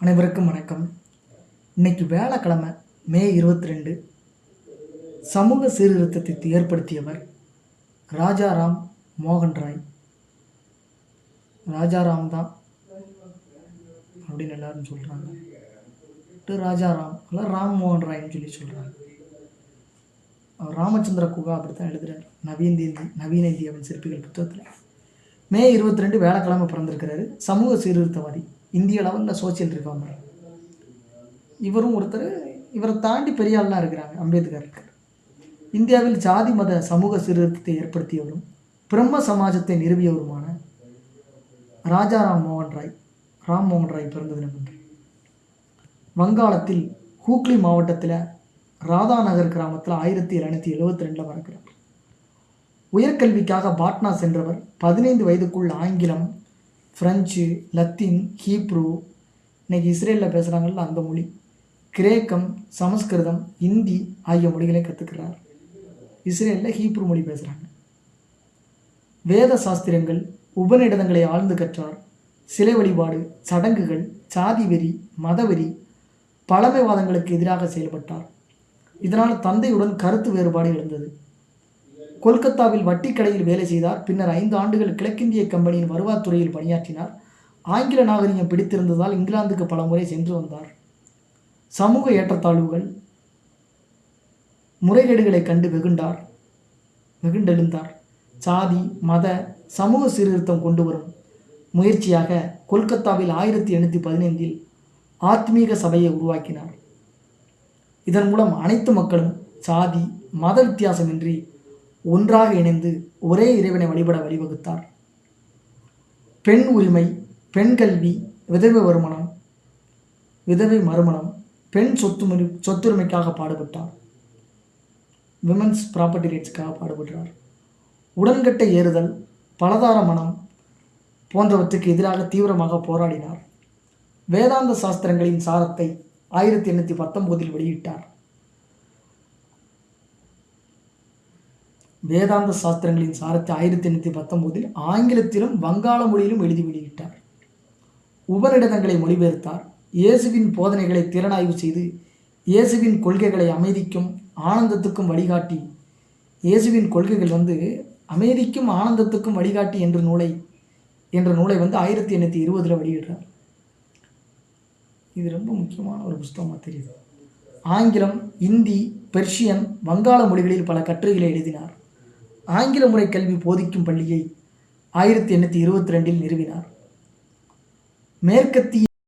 அனைவருக்கும் வணக்கம். இன்னைக்கு வேலைக்கிழமை மே 22. சமூக சீர்திருத்தத்தை ஏற்படுத்தியவர் ராஜாராம் மோகன் ராய். ராஜாராம் தான் அப்படின்னு எல்லாரும் சொல்கிறாங்க. ராஜாராம் அல்ல ராம் மோகன் ராய்ன்னு சொல்லி சொல்கிறாங்க. ராமச்சந்திர குகா அப்படி தான் எழுதுகிறார் நவீன இந்தியாவின் சிற்பிகள் புத்தகத்தில். மே 22 வேலைக்கிழமை பிறந்திருக்கிறாரு. சமூக சீர்திருத்தவாதி, இந்திய லெவலில் சோசியல் ரிஃபார்மர். இவரும் ஒருத்தர். இவரை தாண்டி பெரிய ஆள்லாம் இருக்கிறாங்க. அம்பேத்கர் இருக்கார். இந்தியாவில் ஜாதி மத சமூக சீர்திருத்தத்தை ஏற்படுத்தியவரும் பிரம்ம சமாஜத்தை நிறுவியவருமான ராஜாராம் மோகன் ராய் பிறந்த தினம் என்று. வங்காளத்தில் ஹூக்ளி மாவட்டத்தில் ராதாநகர் கிராமத்தில் 1772 பிறக்கிறார். உயர்கல்விக்காக பாட்னா சென்றவர் 15 வயதுக்குள் ஆங்கிலம், ஃப்ரெஞ்சு, லத்தீன், ஹீப்ரு, இன்னைக்கு இஸ்ரேலில் பேசுகிறாங்கல்ல அந்த மொழி, கிரேக்கம், சமஸ்கிருதம், இந்தி ஆகிய மொழிகளை கற்றுக்கிறார். இஸ்ரேலில் ஹீப்ரு மொழி பேசுகிறாங்க. வேத சாஸ்திரங்கள், உபநிடதங்களை ஆழ்ந்து கற்றார். சிலை வழிபாடு, சடங்குகள், சாதி வெறி, மதவெறி, பழமைவாதங்களுக்கு எதிராக செயல்பட்டார். இதனால் தந்தையுடன் கருத்து வேறுபாடு எழுந்தது. கொல்கத்தாவில் வட்டிக்கடையில் வேலை செய்தார். பின்னர் 5 ஆண்டுகள் கிழக்கிந்திய கம்பெனியின் வருவாய்த்துறையில் பணியாற்றினார். ஆங்கில நாகரிகம் பிடித்திருந்ததால் இங்கிலாந்துக்கு பல முறை சென்று வந்தார். சமூக ஏற்றத்தாழ்வுகள், முறைகேடுகளை கண்டு வெகுண்டெழுந்தார். சாதி மத சமூக சீர்திருத்தம் கொண்டு வரும் முயற்சியாக கொல்கத்தாவில் 1815 ஆத்மீக சபையை உருவாக்கினார். இதன் மூலம் அனைத்து மக்களும் சாதி மத வித்தியாசமின்றி ஒன்றாக இணைந்து ஒரே இறைவனை வழிபட வழிவகுத்தார். பெண் உரிமை, பெண் கல்வி, விதவை மறுமணம், பெண் சொத்துரிமைக்காக பாடுபட்டார். விமன்ஸ் ப்ராப்பர்ட்டி ரைட்ஸ்க்காக பாடுபட்டார். உடன்கட்டை ஏறுதல், பலதார மனம் போன்றவற்றுக்கு எதிராக தீவிரமாக போராடினார். வேதாந்த சாஸ்திரங்களின் சாரத்தை 1819 வெளியிட்டார். வேதாந்த சாஸ்திரங்களின் சாரத்தை 1819 ஆங்கிலத்திலும் வங்காள மொழியிலும் எழுதி வெளியிட்டார். உபநிடதங்களை மொழிபெயர்த்தார். இயேசுவின் போதனைகளை திறனாய்வு செய்து இயேசுவின் கொள்கைகளை அமைதிக்கும் ஆனந்தத்துக்கும் வழிகாட்டி, இயேசுவின் கொள்கைகள் அமைதிக்கும் ஆனந்தத்துக்கும் வழிகாட்டி என்ற நூலை 1820 வெளியிடுறார். இது ரொம்ப முக்கியமான ஒரு புத்தகமாக தெரியுது. ஆங்கிலம், இந்தி, பெர்ஷியன், வங்காள மொழிகளில் பல கட்டுரைகளை எழுதினார். ஆங்கில முறை கல்வி போதிக்கும் பள்ளியை 1822 நிறுவினார். மேற்கத்திய